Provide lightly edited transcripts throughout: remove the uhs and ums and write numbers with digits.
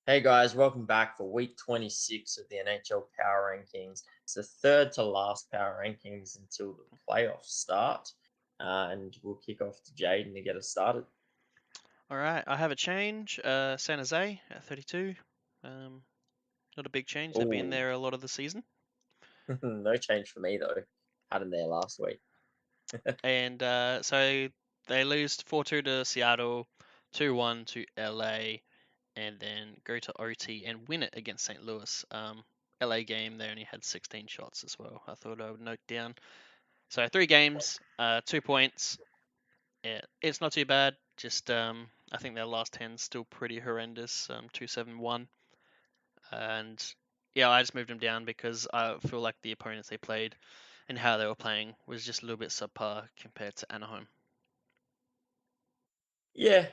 Hey guys, welcome back for week 26 of the NHL Power Rankings. It's the third to last Power Rankings until the playoffs start. And we'll kick off to Jaden to get us started. All right, I have a change. San Jose at 32. Um, Not a big change. They've been Oh, there a lot of the season, no change for me though. Had him there last week. and so they lose 4-2 to Seattle, 2-1 to LA, and then go to OT and win it against St. Louis. LA game they only had 16 shots as well. I thought I would note down. So 3 games, 2 points. Yeah, it's not too bad. Just I think their last 10 still pretty horrendous. 2-7-1. And yeah, I just moved them down because I feel like the opponents they played and how they were playing was just a little bit subpar compared to Anaheim. Yeah,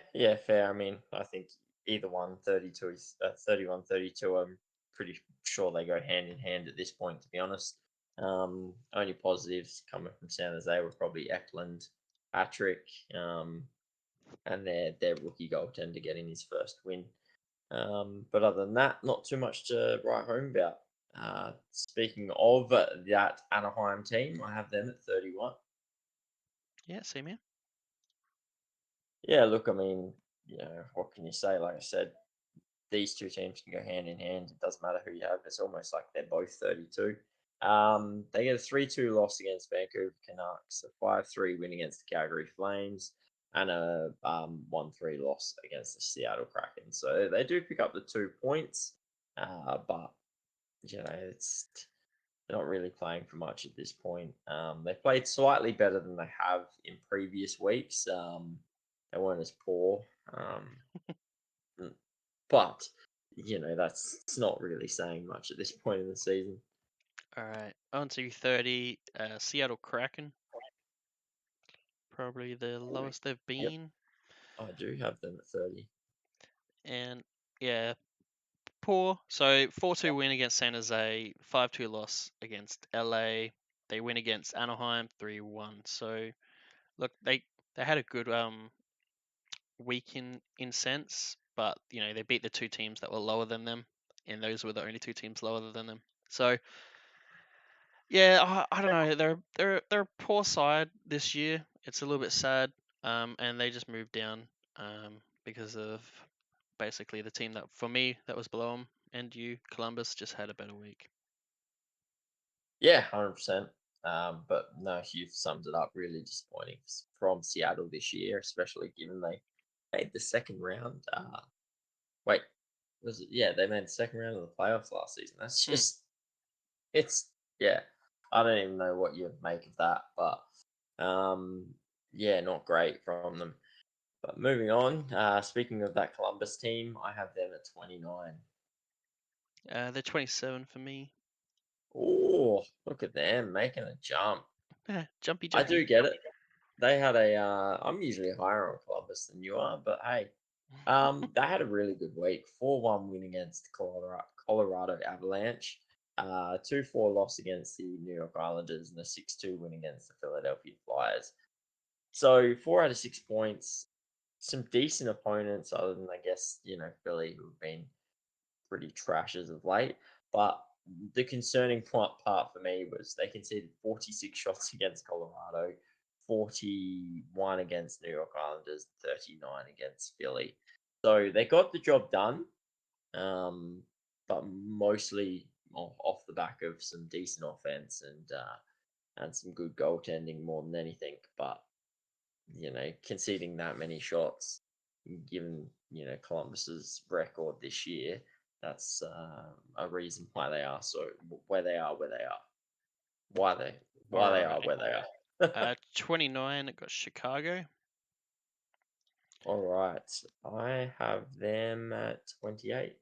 fair. I mean, I think either one, 32 is 31, 32. I'm pretty sure they go hand in hand at this point, to be honest. Only positives coming from San Jose were probably Eklund, Patrick. And their rookie goaltender getting his first win. But other than that, not too much to write home about. Speaking of that Anaheim team, I have them at 31. Yeah, same here. Yeah, look, I mean, what can you say? Like I said, these two teams can go hand in hand. It doesn't matter who you have. It's almost like they're both 32. They get a 3-2 loss against Vancouver Canucks, a 5-3 win against the Calgary Flames, and a 1-3 loss against the Seattle Kraken. So they do pick up the 2 points, but it's they're not really playing for much at this point. They played slightly better than they have in previous weeks. They weren't as poor. Mm, but, that's it's not really saying much at this point in the season. All right, on to 30. Seattle Kraken, probably the Ooh, lowest they've yep, been, I do have them at 30. and yeah, poor. So 4-2 win against San Jose, 5-2 loss against LA. They win against Anaheim 3-1. So look, they had a good weak in sense, but they beat the two teams that were lower than them, and those were the only two teams lower than them. So yeah, I don't know. They're a poor side this year. It's a little bit sad, and they just moved down because of basically the team that for me that was below them, and you Columbus just had a better week. Yeah, 100%. But no, you've summed it up. Really disappointing from Seattle this year, especially given they made the second round. Wait, was it? Yeah, they made the second round of the playoffs last season. That's Hmm. just, it's, yeah. I don't even know what you make of that, but yeah, not great from them. But moving on, speaking of that Columbus team, I have them at 29. They're 27 for me. Oh, look at them making a jump. Yeah, jumpy, I do jumpy. get it. They had a. I'm usually higher on Columbus than you are, but hey, they had a really good week. 4-1 win against Colorado Avalanche. 2-4 loss against the New York Islanders, and a 6-2 win against the Philadelphia Flyers. So 4 out of 6 points. Some decent opponents, other than I guess Philly, who've been pretty trash as of late. But the concerning part for me was they conceded 46 shots against Colorado, 41 against New York Islanders, 39 against Philly. So they got the job done, um, but mostly off the back of some decent offense and some good goaltending more than anything. But conceding that many shots, given Columbus's record this year, that's a reason why they are where they are where they are. Why they why they are Alrighty. where they are. 29 got Chicago. All right, I have them at 28.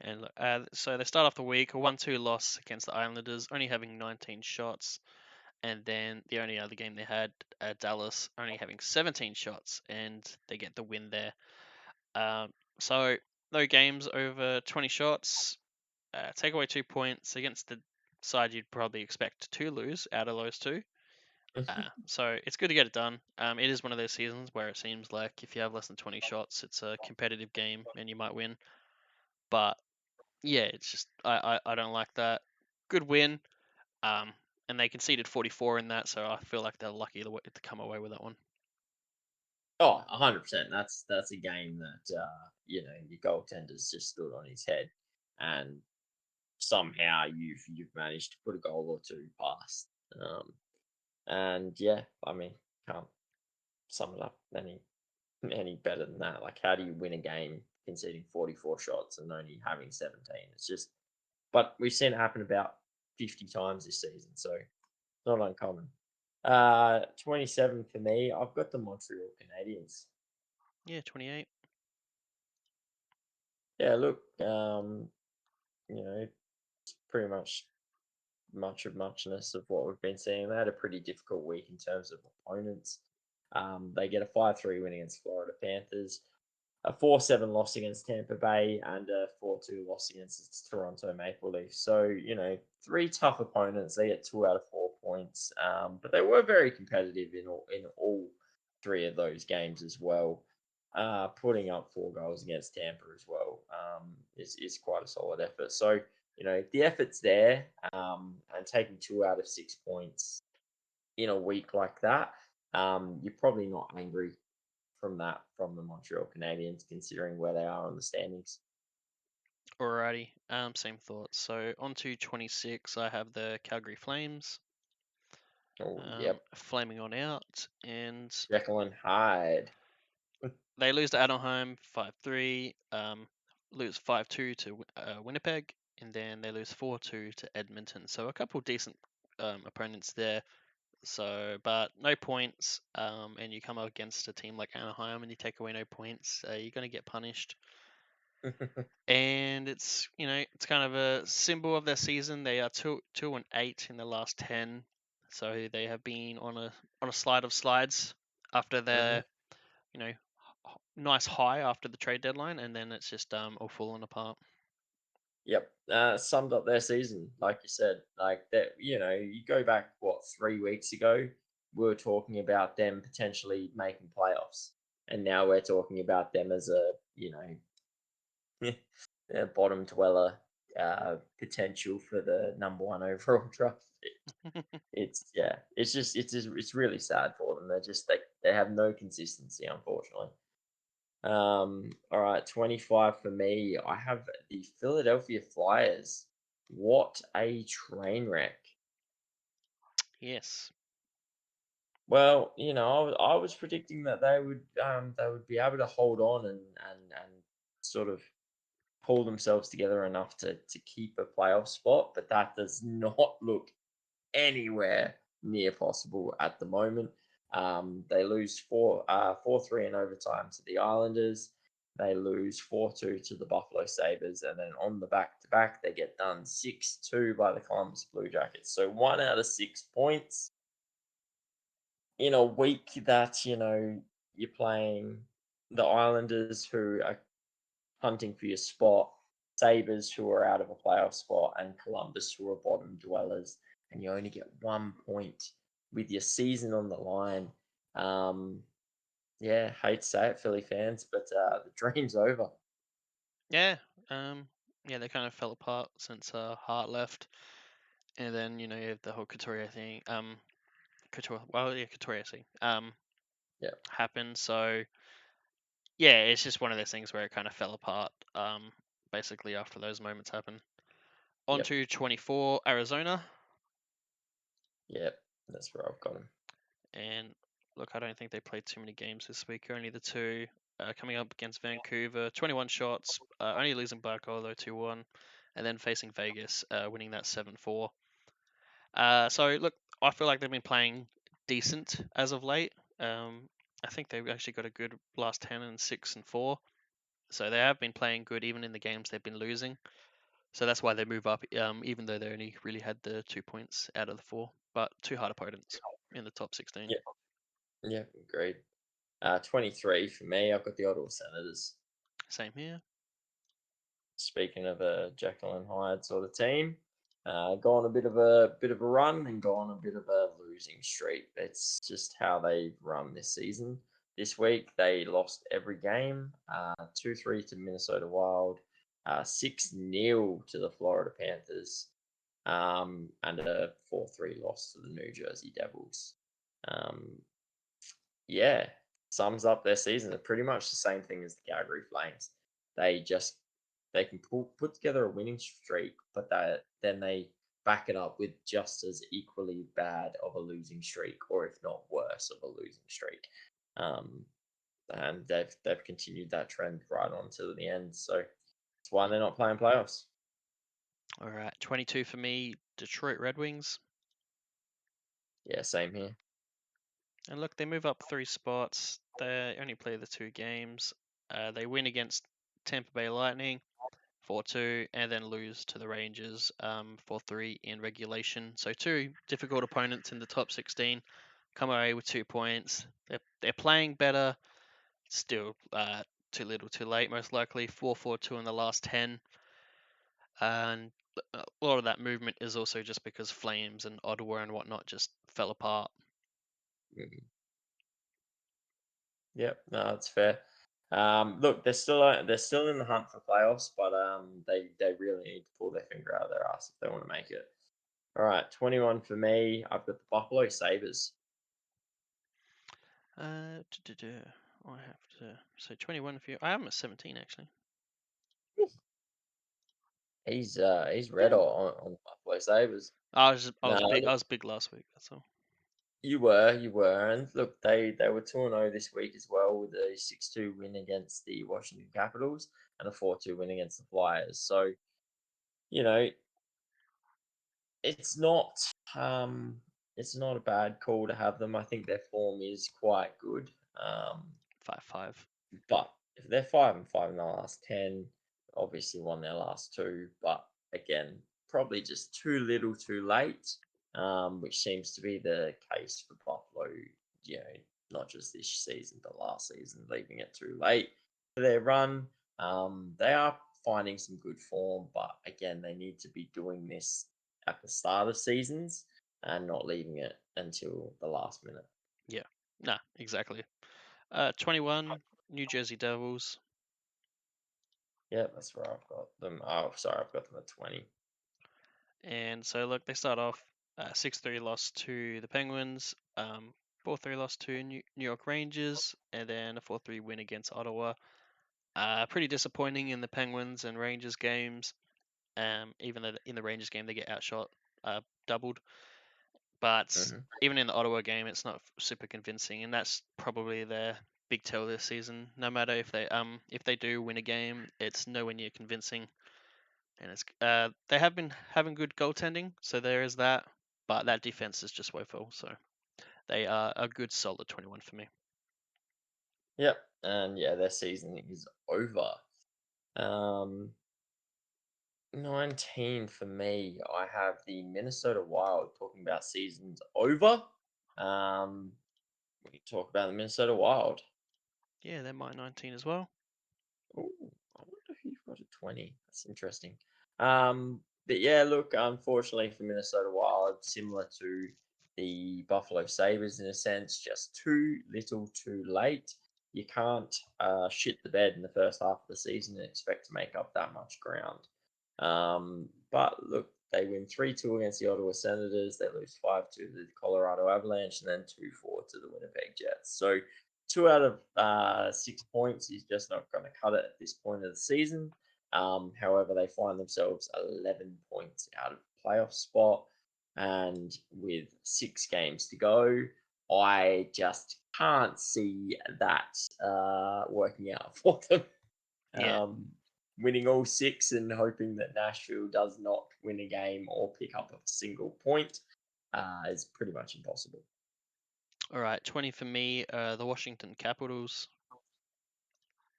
And so they start off the week a 1-2 loss against the Islanders, only having 19 shots, and then the only other game they had, Dallas, only having 17 shots, and they get the win there. So no games over 20 shots. Take away 2 points against the side you'd probably expect to lose out of those two. So it's good to get it done. It is one of those seasons where it seems like if you have less than 20 shots, it's a competitive game and you might win. But yeah, it's just I don't like that. Good win. Um, and they conceded 44 in that, so I feel like they're lucky to come away with that one. Oh, 100%. That's a game that your goaltender's just stood on his head, and somehow you've managed to put a goal or two past. And yeah, I mean, can't sum it up any better than that. Like, how do you win a game conceding 44 shots and only having 17? It's just, but we've seen it happen about 50 times this season, so not uncommon. 27 for me. I've got the Montreal Canadiens. Yeah, 28. Yeah, look, it's pretty much of muchness of what we've been seeing. They had a pretty difficult week in terms of opponents. They get a 5-3 win against Florida Panthers, a 4-7 loss against Tampa Bay, and a 4-2 loss against the Toronto Maple Leafs. So, three tough opponents. They get 2 out of 4 points, but they were very competitive in all three of those games as well. Putting up 4 goals against Tampa as well is quite a solid effort. So, the effort's there, and taking 2 out of 6 points in a week like that, you're probably not angry from the Montreal Canadiens, considering where they are on the standings. Alrighty. Same thoughts. So on to 26, I have the Calgary Flames. Oh, yep, Flaming on out, and Jekyll and Hyde. they lose to Anaheim 5-3. Lose 5-2 to Winnipeg, and then they lose 4-2 to Edmonton. So a couple decent opponents there. So, but no points. And you come up against a team like Anaheim and you take away no points, you're going to get punished. And it's kind of a symbol of their season. They are 2-8 in the last 10, so they have been on a slide of slides after hmm their nice high after the trade deadline, and then it's just all falling apart. Yep, summed up their season, like you said. Like that, you go back what 3 weeks ago, we were talking about them potentially making playoffs, and now we're talking about them as a bottom dweller potential for the number one overall draft pick. It's really sad for them. They have no consistency, unfortunately. All right, 25 for me. I have the Philadelphia Flyers. What a train wreck. Yes. Well, I was predicting that they would be able to hold on and sort of pull themselves together enough to keep a playoff spot, but that does not look anywhere near possible at the moment. They lose 4-3 in overtime to the Islanders. They lose 4-2 to the Buffalo Sabres, and then on the back to back, they get done 6-2 by the Columbus Blue Jackets. So 1 out of 6 points in a week that you're playing the Islanders, who are hunting for your spot, Sabres, who are out of a playoff spot, and Columbus, who are bottom dwellers, and you only get 1 point with your season on the line. Um, yeah, hate to say it, Philly fans, but the dream's over. Yeah. Um. Yeah, they kind of fell apart since Hart left, and then you have the whole Couturier thing. Couture. Well, yeah, Couturier thing. Yeah, Happened. So yeah, it's just one of those things where it kind of fell apart. Basically after those moments happened. On yep, to 24, Arizona. yep. That's where I've got him. And look, I don't think they played too many games this week. Only the two. Coming up against Vancouver, 21 shots, only losing by a goal though, 2-1, and then facing Vegas, winning that 7-4. So look, I feel like they've been playing decent as of late. I think they've actually got a good last 10 and 6-4. So they have been playing good even in the games they've been losing. So that's why they move up, even though they only really had the 2 points out of the four, but two hard opponents in the top 16. Yeah, yeah, agreed. 23 for me. I've got the Ottawa Senators. Same here. Speaking of a Jekyll and Hyde sort of team, go on a bit of a run and go on a bit of a losing streak. It's just how they run this season. This week they lost every game. 2-3 to Minnesota Wild. 6-0 to the Florida Panthers, and a 4-3 loss to the New Jersey Devils. Um, yeah, sums up their season. They're pretty much the same thing as the Calgary Flames. They just they can put together a winning streak, but then they back it up with just as equally bad of a losing streak, or if not worse of a losing streak. Um, and they've continued that trend right on to the end. So that's why they're not playing playoffs. All right, 22 for me, Detroit Red Wings. Yeah, same here. And look, they move up 3 spots. They only play the 2 games. They win against Tampa Bay Lightning 4-2, and then lose to the Rangers 4-3 in regulation. So two difficult opponents in the top 16 come away with 2 points. They're playing better. Still too little, too late. Most likely 4-4-2 in the last 10, and a lot of that movement is also just because Flames and Ottawa and whatnot just fell apart. Mhm. Yep, no, that's fair. Look, they're still in the hunt for playoffs, but they really need to pull their finger out of their ass if they want to make it. All right, 21 for me. I've got the Buffalo Sabres. I have to so 21 for you. I am at 17 actually. He's red Yeah. on the Buffalo Sabres. I No, was big. I look, was big last week. That's all. you were, and look, they were 2-0 this week as well with a 6-2 win against the Washington Capitals and a 4-2 win against the Flyers. So you know, it's not um it's not a bad call to have them. I think their form is quite good. 5-5. But if they're 5-5 in the last 10, obviously won their last two, but again, probably just too little too late, which seems to be the case for Buffalo, you know, not just this season, but last season, leaving it too late for their run. They are finding some good form, but again, they need to be doing this at the start of seasons and not leaving it until the last minute. Yeah. Nah, exactly. 21 New Jersey Devils. Yeah, that's where I've got them. Oh, sorry, I've got them at 20. And so look, they start off 6-3 loss to the Penguins, 4-3 loss to New York Rangers, and then a 4-3 win against Ottawa. Pretty disappointing in the Penguins and Rangers games. Even though in the Rangers game they get outshot, doubled, but Hmm. even in the Ottawa game, it's not super convincing, and that's probably their big tell this season. No matter if they do win a game, it's nowhere near convincing, and it's they have been having good goaltending, so there is that, but that defense is just woeful. So they are a good solid 21 for me. Yep, and yeah, their season is over. Um, 19 for me. I have the Minnesota Wild talking about seasons over. Um, we can talk about the Minnesota Wild. Yeah, they're my 19 as well. Ooh, I wonder if you've got a 20. That's interesting. But yeah, look, unfortunately for Minnesota Wild, similar to the Buffalo Sabres in a sense, just too little too late. You can't shit the bed in the first half of the season and expect to make up that much ground. But look, they win 3-2 against the Ottawa Senators. They lose 5-2 to the Colorado Avalanche and then 2-4 to the Winnipeg Jets. So 2 out of 6 points is just not going to cut it at this point of the season. However, they find themselves 11 points out of playoff spot, and with 6 games to go, I just can't see that working out for them. Yeah. Um, Winning all 6 and hoping that Nashville does not win a game or pick up a single point is pretty much impossible. All right, 20 for me. The Washington Capitals.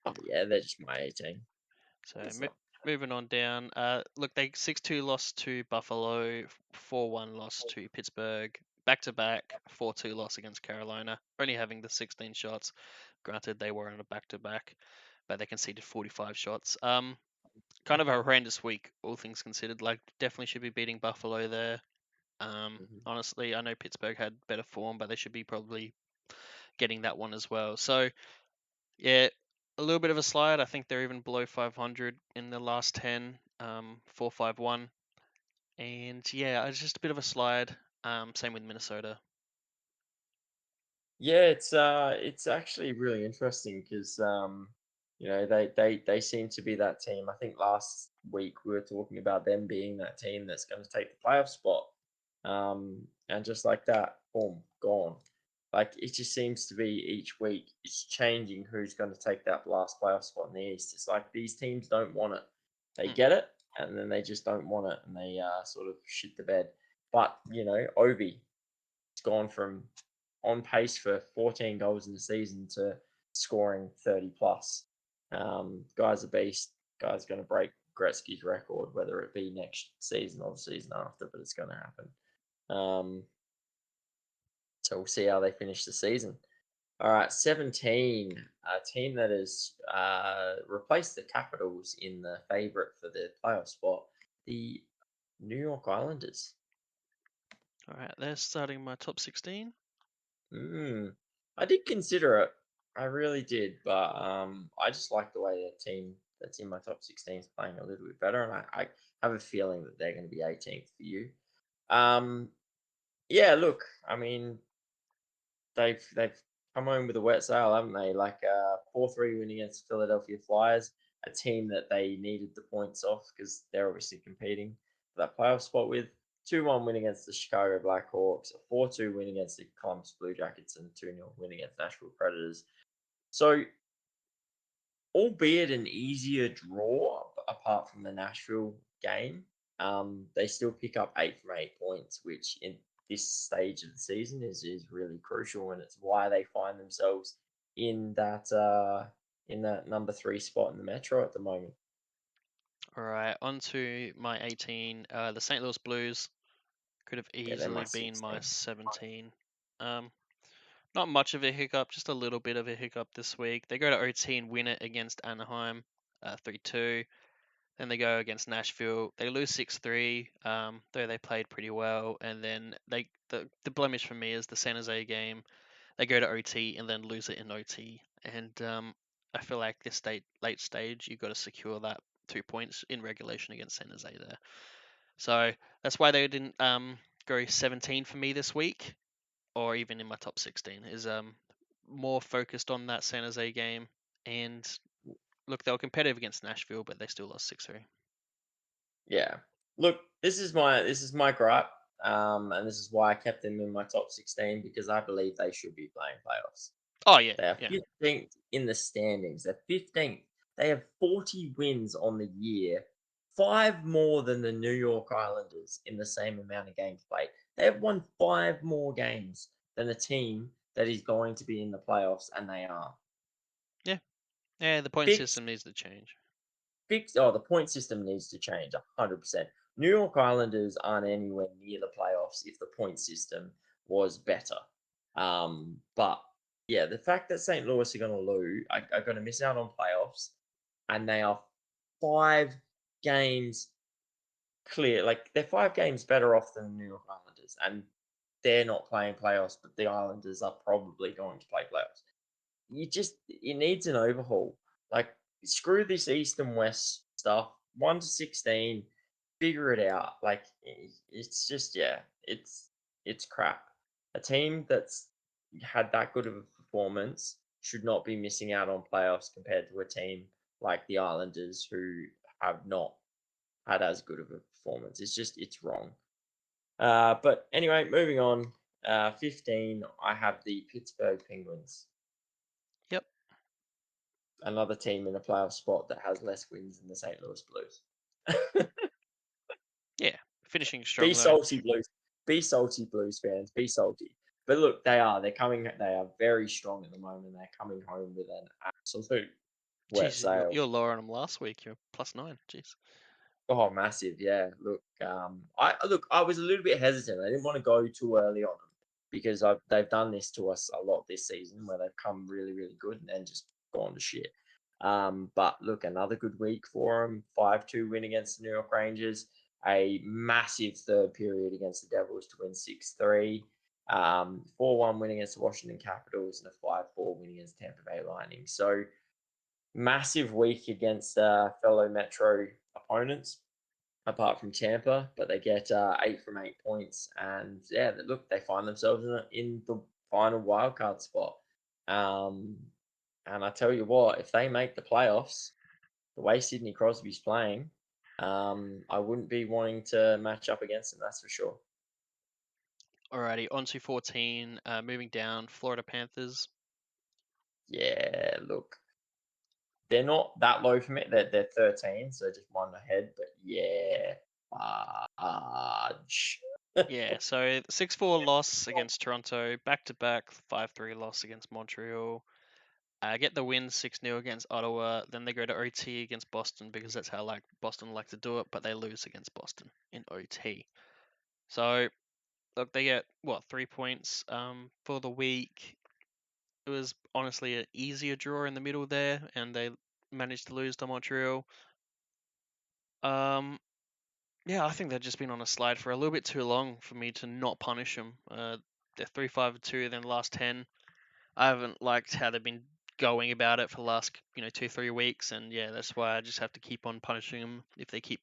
Oh yeah, they're just my 18. So It's not. moving on down. Look, they 6-2 loss to Buffalo, 4-1 loss to Pittsburgh, back to back 4-2 loss against Carolina, only having the 16 shots. Granted, they were on a back to back, but they conceded 45 shots. Kind of a horrendous week, all things considered. Like, definitely should be beating Buffalo there. Mhm. Honestly, I know Pittsburgh had better form, but they should be probably getting that one as well. So, yeah. a little bit of a slide. I think they're even below 500 in the last 10, 4-5-1. And yeah, it's just a bit of a slide. Same with Minnesota. Yeah, it's actually really interesting because they seem to be that team. I think last week we were talking about them being that team that's going to take the playoff spot. And just like that, boom, gone. Like it just seems to be each week it's changing who's going to take that last playoff spot in the East. It's like these teams don't want it. They Mm. get it, and then they just don't want it, and they sort of shit the bed. But Ovi, it's gone from on pace for 14 goals in the season to scoring 30 plus. Guy's a beast. Guy's going to break Gretzky's record, whether it be next season or the season after, but it's going to happen. Um, so we'll see how they finish the season. All right, 17, a team that has replaced the Capitals in the favorite for the playoff spot, the New York Islanders. All right, they're starting my top 16. Mm, I did consider it. I really did, but I just like the way the team that's in my top 16 is playing a little bit better, and I have a feeling that they're going to be 18th for you. Um, yeah, look, I mean, they've come home with a wet sail, haven't they? Like 4-3 win against Philadelphia Flyers, a team that they needed the points off because they're obviously competing for that playoff spot with. 2-1 win against the Chicago Blackhawks, a 4-2 win against the Columbus Blue Jackets, and a 2-0 win against Nashville Predators. So, albeit an easier draw apart from the Nashville game, they still pick up 8 from 8 points, which in this stage of the season is really crucial, and it's why they find themselves in that number 3 spot in the Metro at the moment. All right, on to my 18. The St. Louis Blues could have Yeah, they're my easily been my 16. 17. Um, Not much of a hiccup, just a little bit of a hiccup this week. They go to OT and win it against Anaheim, 3-2. Then they go against Nashville. They lose 6-3, though they played pretty well. And then the blemish for me is the San Jose game. They go to OT and then lose it in OT. And I feel like this late stage, you've got to secure that 2 points in regulation against San Jose there. So that's why they didn't go 17 for me this week, or even in my top 16. Is more focused on that San Jose game. And look, they were competitive against Nashville, but they still lost 6-3. Yeah. Look, this is my gripe, and this is why I kept them in my top 16 because I believe they should be playing playoffs. Oh yeah, They are yeah. 15th in the standings. They're 15th. They have 40 wins on the year, five more than the New York Islanders in the same amount of games played. They have won five more games than a team that is going to be in the playoffs, and they are. Yeah. Yeah, the point Fix, system needs to change. the point system needs to change 100%. New York Islanders aren't anywhere near the playoffs if the point system was better. But yeah, the fact that St. Louis are going to lose, are going to miss out on playoffs, and they are 5 games clear. Like they're 5 games better off than the New York Islanders, and they're not playing playoffs, but the Islanders are probably going to play playoffs. It needs an overhaul. Like screw this East and West stuff. 1 to 16, figure it out. Like it's just it's crap. A team that's had that good of a performance should not be missing out on playoffs compared to a team like the Islanders who have not had as good of a performance. It's wrong. But anyway, moving on. 15, I have the Pittsburgh Penguins, Yep. another team in a playoff spot that has less wins than the St. Louis Blues. Yeah. Finishing Be strong though. salty, Blues. Be salty, Blues fans. Be salty. But look, they're coming. They are very strong at the moment. They're coming home with an absolute wet Jeez, you're, sail. you're lower on them last week. You're +9. Jeez. Oh, massive! Yeah. Look, I was a little bit hesitant. I didn't want to go too early on them because they've done this to us a lot this season, where they've come really, really good and then just gone to shit. But look, another good week for them. 5-2 win against the New York Rangers. A massive third period against the Devils to win 6-3. 4-1 win against the Washington Capitals and a 5-4 win against Tampa Bay Lightning. So massive week against fellow Metro opponents, apart from Tampa, but they get 8 from 8 points, and yeah, look, they find themselves in the final wildcard spot. Um, and I tell you what, if they make the playoffs, the way Sidney Crosby's playing, I wouldn't be wanting to match up against them. That's for sure. Alrighty, on to 14. Moving down, Florida Panthers. Yeah, look, they're not that low for me. They're 13, so just one ahead. But yeah, fudge. Yeah, so 6-4 loss against Toronto, back to back 5-3 loss against Montreal. Get the win 6-0 against Ottawa. Then they go to OT against Boston because that's how like Boston like to do it, but they lose against Boston in OT. So look, they get what 3 points for the week. It was honestly an easier draw in the middle there, and they managed to lose to Montreal. Um, yeah, I think they've just been on a slide for a little bit too long for me to not punish them. They're 3-5-2, then last 10. I haven't liked how they've been going about it for the last 2-3 weeks, and yeah, that's why I just have to keep on punishing them if they keep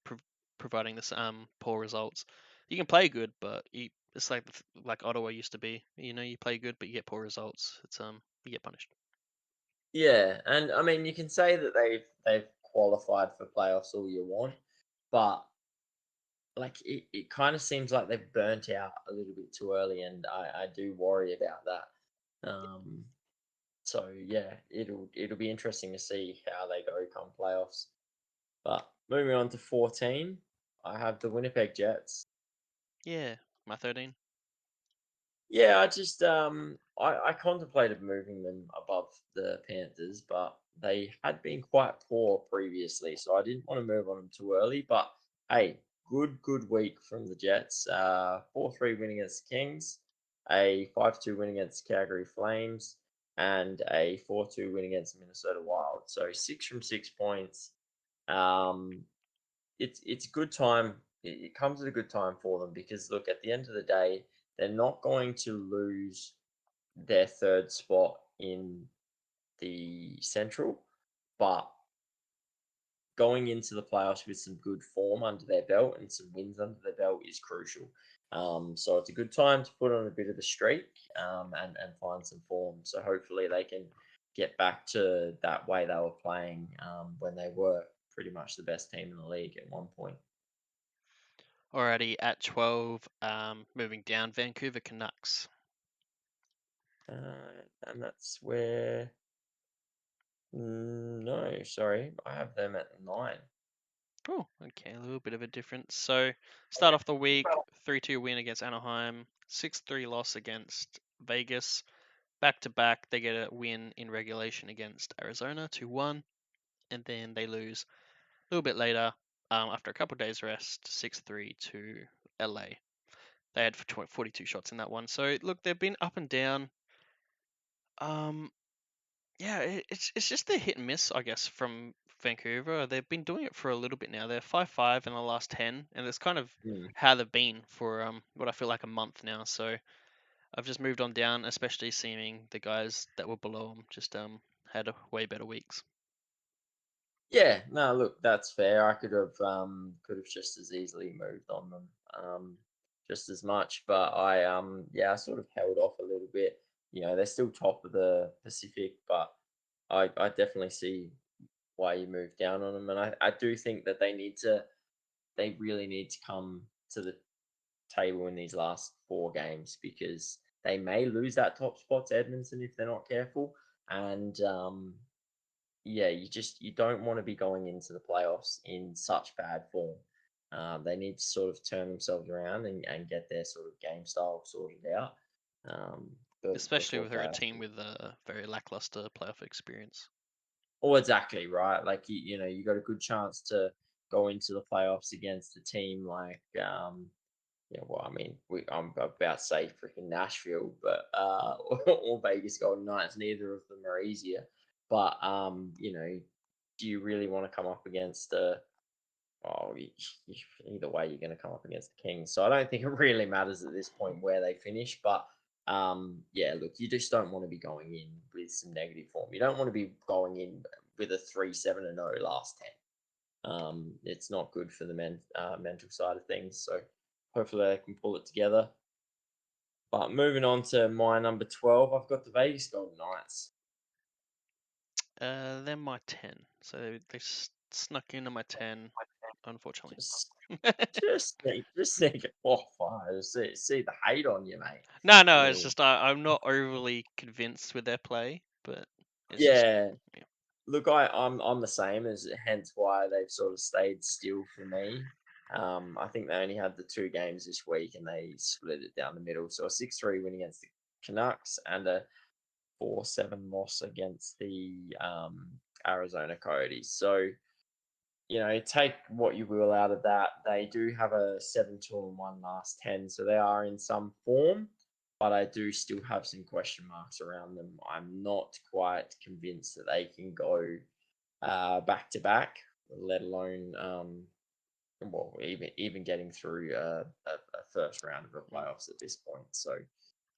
providing this poor results. You can play good, but it's like Ottawa used to be. You play good, but you get poor results. It's you get punished. Yeah, and I mean, you can say that they've qualified for playoffs all you want, but like it kind of seems like they've burnt out a little bit too early, and I do worry about that. So yeah, it'll be interesting to see how they go come playoffs. But moving on to 14, I have the Winnipeg Jets. Yeah, my 13. Yeah, I contemplated moving them above the Panthers, but they had been quite poor previously, so I didn't want to move on them too early. But hey, good week from the Jets. 4-3 win against the Kings, a 5-2 win against Calgary Flames, and a 4-2 win against the Minnesota Wild. So 6 from 6 points. Um, it's a good time. It comes at a good time for them because look, at the end of the day, they're not going to lose their third spot in the Central, but going into the playoffs with some good form under their belt and some wins under their belt is crucial. So it's a good time to put on a bit of a streak and find some form. So hopefully they can get back to that way they were playing when they were pretty much the best team in the league at one point. Alrighty, at 12. Moving down, Vancouver Canucks. And that's where no, sorry, I have them at 9. Oh, okay, a little bit of a difference. So, start off the week 3-2 win against Anaheim, 6-3 loss against Vegas. Back to back, they get a win in regulation against Arizona 2-1, and then they lose a little bit later after a couple of days rest 6-3 to LA. They had 42 shots in that one. So, look, they've been up and down. Um, Yeah, it's just the hit and miss, I guess, from Vancouver. They've been doing it for a little bit now. They're 5-5 in the last 10, and it's kind of Hmm. how they've been for what I feel like a month now. So I've just moved on down, especially seeing the guys that were below them just had a way better weeks. Yeah, no, look, that's fair. I could have just as easily moved on them, just as much, but I sort of held off a little bit. They're still top of the Pacific, but I definitely see why you moved down on them, and I do think that they really need to come to the table in these last 4 games because they may lose that top spot to Edmonton if they're not careful. And yeah, you don't want to be going into the playoffs in such bad form. They need to sort of turn themselves around and get their sort of game style sorted out um, Especially before with a playoffs. team with a very lackluster playoff experience. Oh, exactly right. Like you got a good chance to go into the playoffs against a team like yeah, well, I mean, I'm about to say freaking Nashville, but or Vegas Golden Knights. Neither of them are easier. But do you really want to come up against Oh, either way, you're going to come up against the Kings. So I don't think it really matters at this point where they finish. But yeah, look, you just don't want to be going in with some negative form. You don't want to be going in with a 3-7-0 last 10. It's not good for the mental side of things. So hopefully they can pull it together. But moving on to my number 12, I've got the Vegas Golden Knights. They're my 10. So they snuck into my 10, unfortunately. Just, just sneak it off. I see the hate on you, mate. I No, it's mean, just I'm not overly convinced with their play, but it's just yeah. yeah. Look, I'm the same as hence why they've sort of stayed still for me. I think they only had the two games this week and they split it down the middle. So a 6-3 win against the Canucks and a 4-7 loss against the Arizona Coyotes. So, take what you will out of that. They do have a 7-2-1 last 10, so they are in some form, but I do still have some question marks around them. I'm not quite convinced that they can go back to back, let alone well, even getting through a first round of the Mm. playoffs at this point. So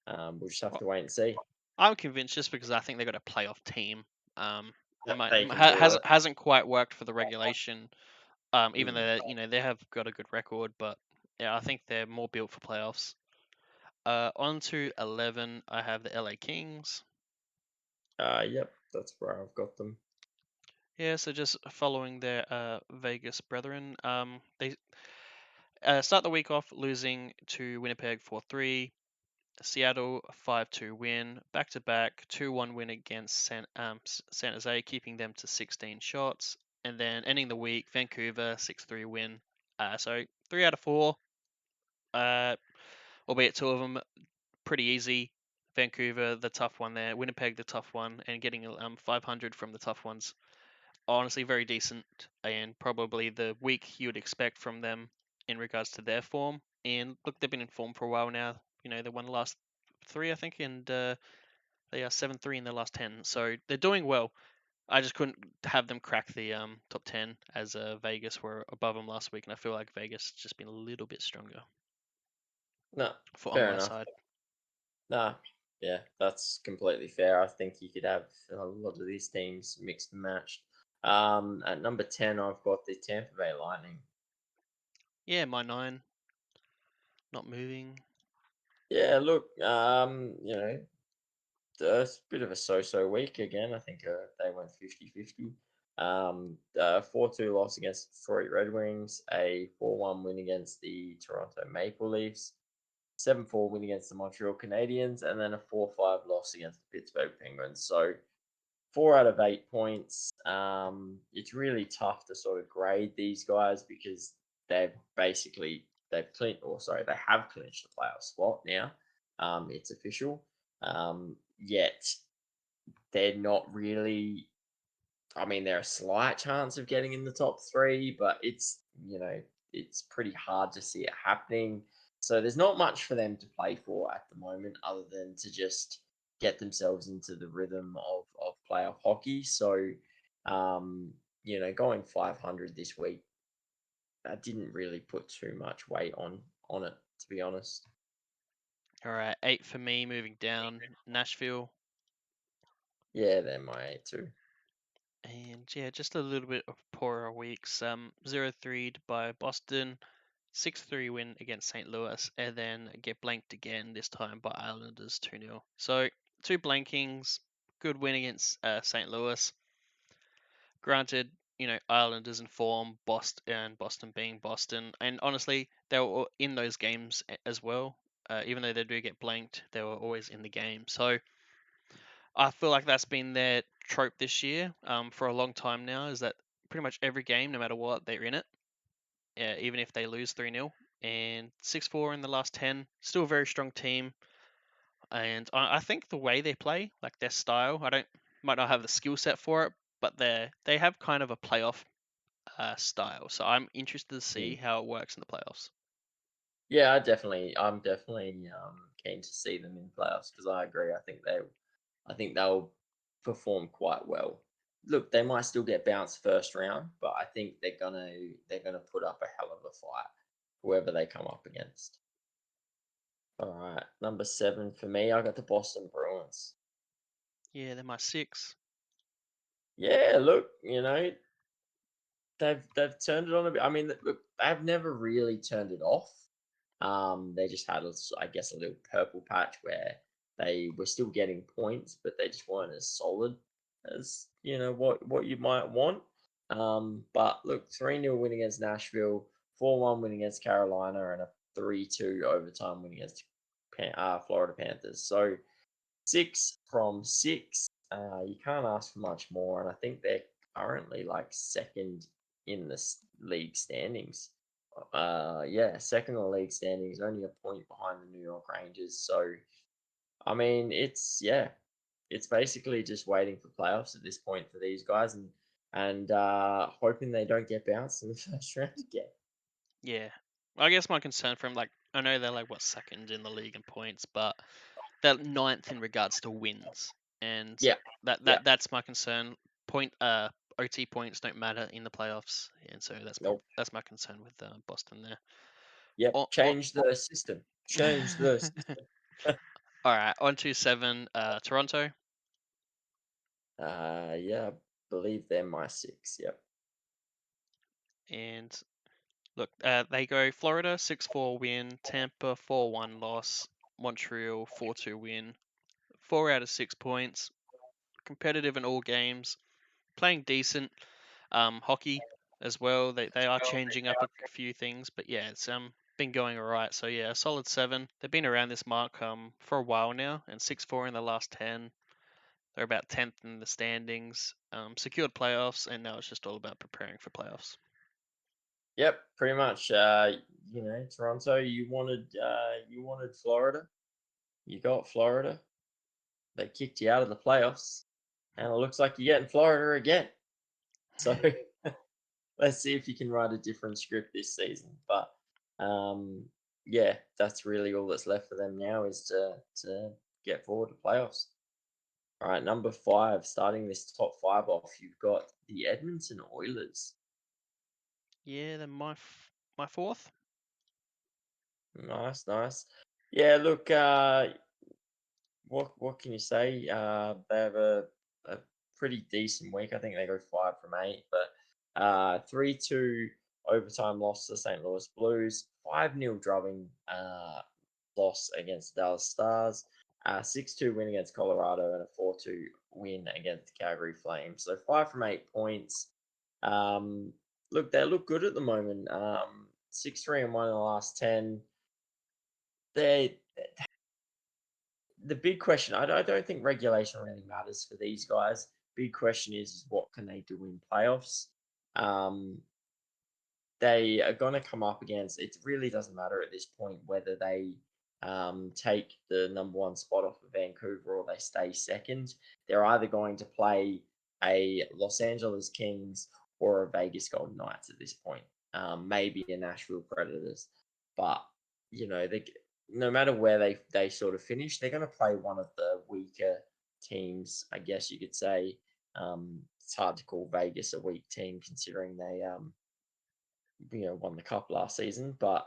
we'll just have Well, to wait and see. I'm convinced just because I think they've got a playoff team. That Might they can do it. hasn't quite worked for the regulation. Even Mm. though they have got a good record, but yeah, I think they're more built for playoffs. On to 11, I have the LA Kings. Yep, that's where I've got them. Yeah, so just following their Vegas brethren. They start the week off losing to Winnipeg 4-3. Seattle 5-2 win, back to back 2-1 win against San Jose, keeping them to 16 shots, and then ending the week Vancouver 6-3 win. So 3 out of 4, albeit two of them pretty easy. Vancouver the tough one there, Winnipeg the tough one, and getting 500 from the tough ones. Honestly, very decent, and probably the week you would expect from them in regards to their form. And look, they've been in form for a while now. They won the last 3, I think, and they are 7-3 in their last 10. So they're doing well. I just couldn't have them crack the top 10 as Vegas were above them last week, and I feel like Vegas has just been a little bit stronger No, for on fair my enough. side. Nah, yeah, that's completely fair. I think you could have a lot of these teams mixed and matched. At number 10, I've got the Tampa Bay Lightning. Yeah, my 9 not moving. Yeah, look, it's a bit of a so-so week again. I think they went 50-50. 4-2 loss against Detroit Red Wings, a 4-1 win against the Toronto Maple Leafs, 7-4 win against the Montreal Canadiens, and then a 4-5 loss against the Pittsburgh Penguins. So 4 out of 8 points. It's really tough to sort of grade these guys because they have clinched the playoff spot now. It's official. Yet they're not really. I mean, they're a slight chance of getting in the top three, but it's pretty hard to see it happening. So there's not much for them to play for at the moment, other than to just get themselves into the rhythm of playoff hockey. So, going 500 this week, I didn't really put too much weight on it, to be honest. All right, 8 for me. Moving down, Nashville. Yeah, they're my eight too. And yeah, just a little bit of poorer weeks. 0-3 by Boston, 6-3 win against St. Louis, and then get blanked again, this time by Islanders 2-0. So, two blankings, good win against St. Louis. Granted, Islanders in form, Boston being Boston, and honestly, they were in those games as well. Even though they do get blanked, they were always in the game. So, I feel like that's been their trope this year for a long time now, is that pretty much every game, no matter what, they're in it, even if they lose 3-0. And 6-4 in the last 10, still a very strong team. And I think the way they play, like their style, might not have the skill set for it, but they have kind of a playoff style. So I'm interested to see Mm. how it works in the playoffs. Yeah, I'm definitely keen to see them in playoffs because I agree. I think they'll perform quite well. Look, they might still get bounced first round, but I think they're gonna put up a hell of a fight, whoever they come up against. All right, number 7 for me, I got the Boston Bruins. Yeah, they're my 6. Yeah, look, they've turned it on a bit. I mean, look, they've never really turned it off. They just had, I guess, a little purple patch where they were still getting points, but they just weren't as solid as what you might want. But look, 3-0 win against Nashville, 4-1 win against Carolina, and a 3-2 overtime win against Florida Panthers. So 6 from 6. You can't ask for much more, and I think they're currently like second in the league standings. Yeah, second in the league standings, only a point behind the New York Rangers. So, I mean, it's basically just waiting for playoffs at this point for these guys, and hoping they don't get bounced in the first round again. Yeah. I guess my concern from like I know they're like what second in the league in points, but they're ninth in regards to wins, and Yeah, that yeah, that that's my concern. Point OT points don't matter in the playoffs, and so nope, that's my concern with Boston there. yep. On, on, Change the system. Change the system. all right, on to 7. Toronto, Yeah, I believe they're my 6. Yep. and look, they go Florida 6-4 win, Tampa 4-1 loss, Montreal 4-2 win, 4 out of 6 points, competitive in all games, playing decent hockey as well. They are changing up a few things, but yeah, it's been going alright. So yeah, a solid 7. They've been around this mark for a while now, and 6-4 in the last 10. They're about 10th in the standings. Secured playoffs, and now it's just all about preparing for playoffs. Yep, pretty much. Toronto, you wanted Florida. You got Florida. They kicked you out of the playoffs, and it looks like you're getting Florida again. So let's see if you can write a different script this season. But um, yeah, that's really all that's left for them now is to get forward to playoffs. All right, number 5, starting this top 5 off, you've got the Edmonton Oilers. Yeah, then my fourth. Nice, nice. Yeah, look, what can you say? They have a pretty decent week. I think they go 5 from 8, but 3-2 overtime loss to the St. Louis Blues, 5-0 drubbing loss against the Dallas Stars, 6-2 win against Colorado, and a 4-2 win against the Calgary Flames. So 5 from 8 points. Um, look, they look good at the moment. 6-3-1 in the last 10. They The big question, I don't think regulation really matters for these guys. Big question is what can they do in playoffs? Um, they are going to come up against, it really doesn't matter at this point whether they take the number 1 spot off of Vancouver or they stay second. They're either going to play a Los Angeles Kings or a Vegas Golden Knights at this point, maybe a Nashville Predators. But, they, no matter where they sort of finish, they're going to play one of the weaker teams, I guess you could say. It's hard to call Vegas a weak team considering they won the cup last season. But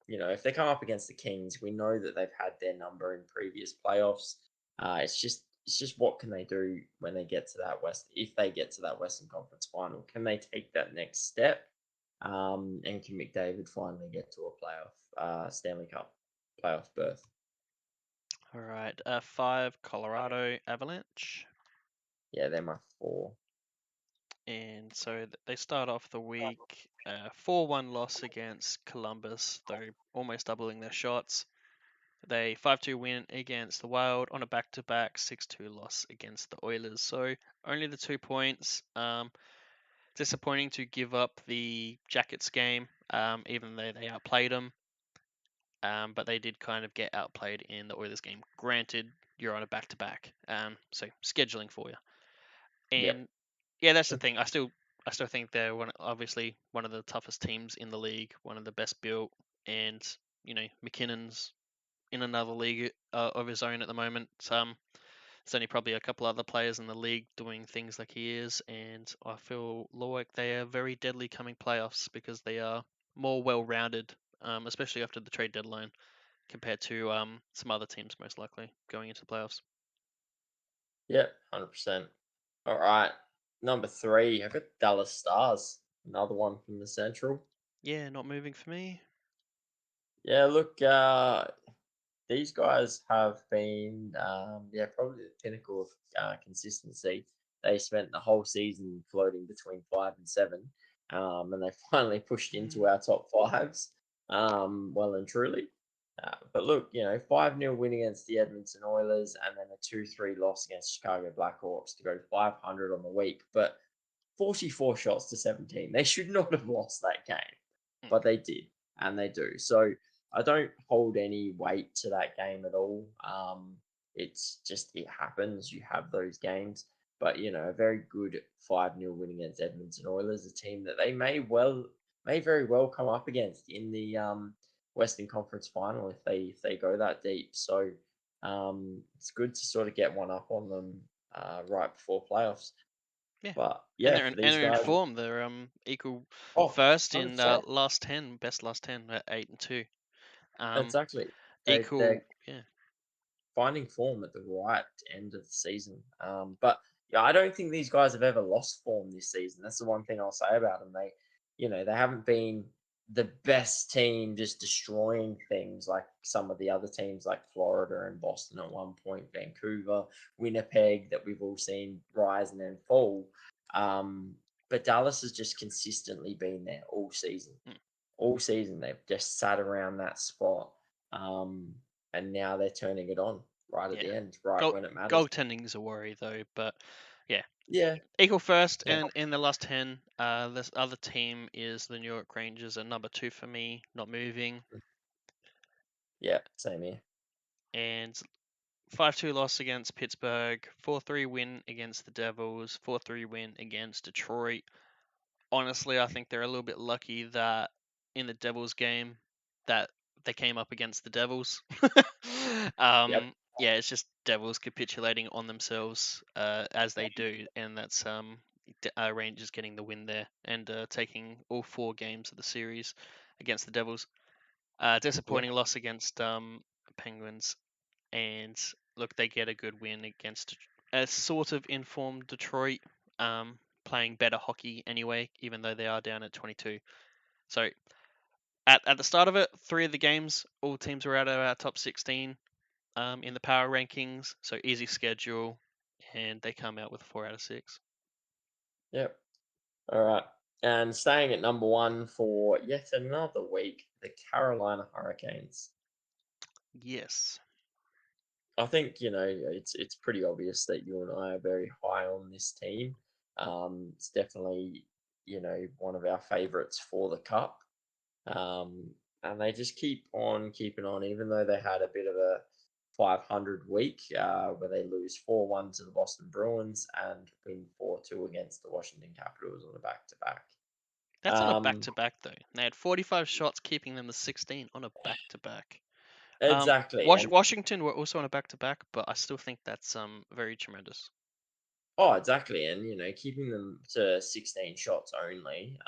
if they come up against the Kings, we know that they've had their number in previous playoffs. It's just what can they do when they get to that if they get to that Western Conference final? Can they take that next step? And can McDavid finally get to a playoff Stanley Cup playoff berth? All right, 5 Colorado Avalanche. Yeah, they're my 4. And so they start off the week 4-1 loss against Columbus, though almost doubling their shots. They 5-2 win against the Wild on a back-to-back 6-2 loss against the Oilers. So only the 2 points. Disappointing to give up the Jackets game, even though they outplayed them. But they did kind of get outplayed in the Oilers game. Granted, you're on a back-to-back, so scheduling for you. Yep. And yeah, that's the thing. I still think they're obviously one of the toughest teams in the league, one of the best built, and McKinnon's in another league of his own at the moment. There's only probably a couple other players in the league doing things like he is, and I feel like they are very deadly coming playoffs because they are more well-rounded, especially after the trade deadline compared to some other teams most likely going into the playoffs. Yep. 100%. All right. Number 3, I got Dallas Stars, another one from the Central. Yeah, not moving for me. Yeah, look, these guys have been, yeah, probably the pinnacle of consistency. They spent the whole season floating between 5 and 7, and they finally pushed into Mm, our top fives, well and truly. But look, 5-0 win against the Edmonton Oilers and then a 2-3 loss against Chicago Blackhawks to go to 500 on the week. But 44 shots to 17. They should not have lost that game, mm, but they did, and they do. So I don't hold any weight to that game at all. It's just it happens. You have those games, but a very good 5-0 win against Edmonton Oilers, a team that they may very well come up against in the Western Conference Final if they go that deep. So it's good to sort of get one up on them right before playoffs. yeah, But and yeah, they're for and these they're in guys, form. They're equal oh, first in 100%. last 10, best last 10 at 8-2. Um, Exactly. They're equal, yeah, finding form at the right end of the season. But yeah, I don't think these guys have ever lost form this season. That's the one thing I'll say about them. They haven't been the best team just destroying things like some of the other teams like Florida and Boston at one point, Vancouver, Winnipeg that we've all seen rise and then fall. Um, but Dallas has just consistently been there all season. mm, All season they've just sat around that spot. Um, and now they're turning it on right at yeah. the end, right Goal when it matters. goaltending's a worry though, but yeah, Yeah, equal first, yeah, and in the last 10, this other team is the New York Rangers at number 2 for me, not moving, yeah, same here. and 5-2 loss against Pittsburgh, 4-3 win against the Devils, 4-3 win against Detroit. Honestly, I think they're a little bit lucky that in the Devils game that they came up against the Devils. Yep, Yeah, it's just Devils capitulating on themselves as they do, and that's Rangers getting the win there and taking all 4 games of the series against the Devils. yeah, Disappointing loss against Penguins, and look, they get a good win against a sort of informed Detroit, playing better hockey anyway, even though they are down at 22. So at the start of it, 3 of the games, all teams were out of our top 16 in the power rankings, so easy schedule, and they come out with 4 out of 6. yep. All right. And staying at number 1 for yet another week, the Carolina Hurricanes. Yes. I think it's pretty obvious that you and I are very high on this team. It's definitely one of our favorites for the cup. And they just keep on keeping on, even though they had a bit of a 500 week where they lose 4-1 to the Boston Bruins and win 4-2 against the Washington Capitals on a back to back. That's on a back to back though. They had 45 shots, keeping them to 16 on a back to back. Exactly. And Washington were also on a back to back, but I still think that's very tremendous. oh, exactly. And keeping them to 16 shots only,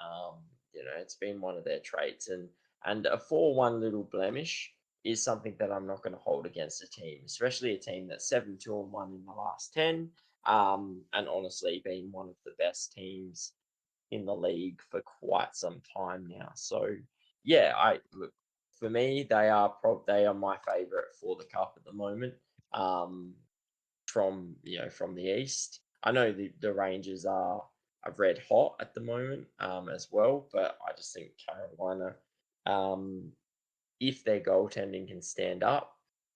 it's been one of their traits. And a 4-1 little blemish is something that I'm not going to hold against a team, especially a team that's 7-2-1 in the last 10. And honestly, been one of the best teams in the league for quite some time now. So yeah, I look for me, they are my favorite for the cup at the moment. Um, from the east. I know the Rangers are red hot at the moment as well, but I just think Carolina, um, if their goaltending can stand up,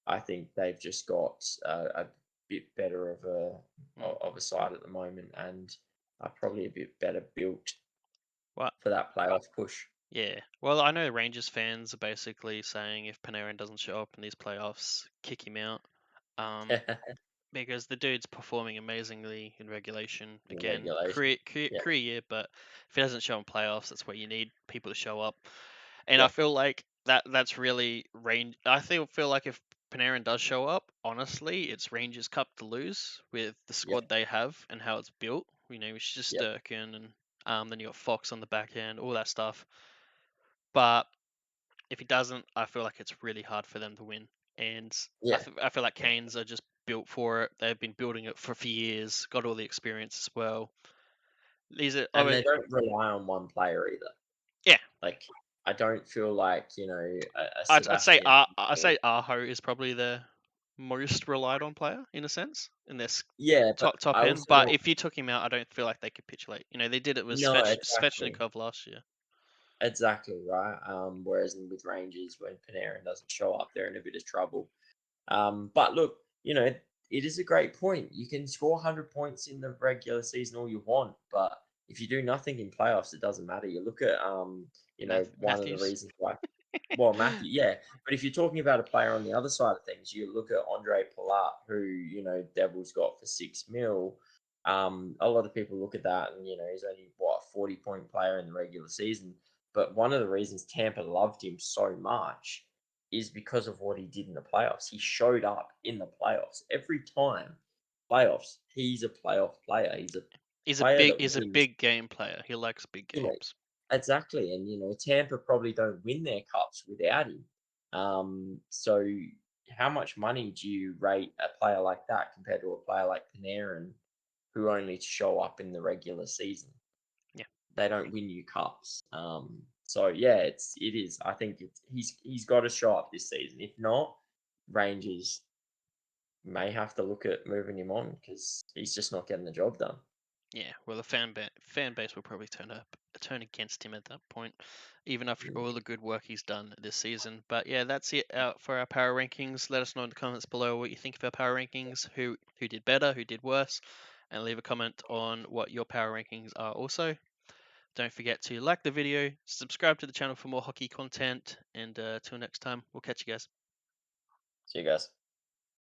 I think they've just got a bit better Mm. of a side at the moment and are probably a bit better built Well, for that playoff push. yeah. Well, I know Rangers fans are basically saying if Panarin doesn't show up in these playoffs, kick him out. Um, because the dude's performing amazingly in regulation. In Again, regulation. Yeah, career year, but if he doesn't show in playoffs, that's where you need people to show up. And I yeah, feel like that's really range. Feel like if Panarin does show up, honestly, it's Rangers Cup to lose with the yeah, squad they have and how it's built. It's just yeah, Sturkin and then you got Fox on the back end, all that stuff. But if he doesn't, I feel like it's really hard for them to win. And yeah, I feel like yeah, Canes are just built for it. They've been building it for years, got all the experience as well. These are and oh they don't rely on one player either. yeah. Like, I don't feel like, a I'd say Sebastian. I say Aho is probably the most relied on player in a sense in this Yeah, but top I end. also But don't. if you took him out, I don't feel like they capitulate. They did it with No, exactly. Svechnikov last year. Exactly, right? Whereas with Rangers, when Panarin doesn't show up, they're in a bit of trouble. But look, it is a great point. You can score 100 points in the regular season all you want, but if you do nothing in playoffs, it doesn't matter. You look at, one of the Matthews. reasons why. Well, Matthew, yeah. But if you're talking about a player on the other side of things, you look at Andre Palat, who, Devils got for 6 mil. A lot of people look at that and, he's only, what, a 40-point player in the regular season. But one of the reasons Tampa loved him so much is because of what he did in the playoffs. He showed up in the playoffs every time. Playoffs, he's a playoff player. He's a player that He's a wins, big game player. He likes big you know, games. exactly. And, Tampa probably don't win their cups without him. So how much money do you rate a player like that compared to a player like Panarin who only show up in the regular season? Yeah. They don't win you cups. So yeah, it is. I think he's got to show up this season. If not, Rangers may have to look at moving him on because he's just not getting the job done. Yeah, well, the fan base will probably turn against him at that point, even after Mm. all the good work he's done this season. But yeah, that's it out for our power rankings. Let us know in the comments below what you think of our power rankings, who did better, who did worse, and leave a comment on what your power rankings are. Also, don't forget to like the video, subscribe to the channel for more hockey content, and till next time, we'll catch you guys. See you guys.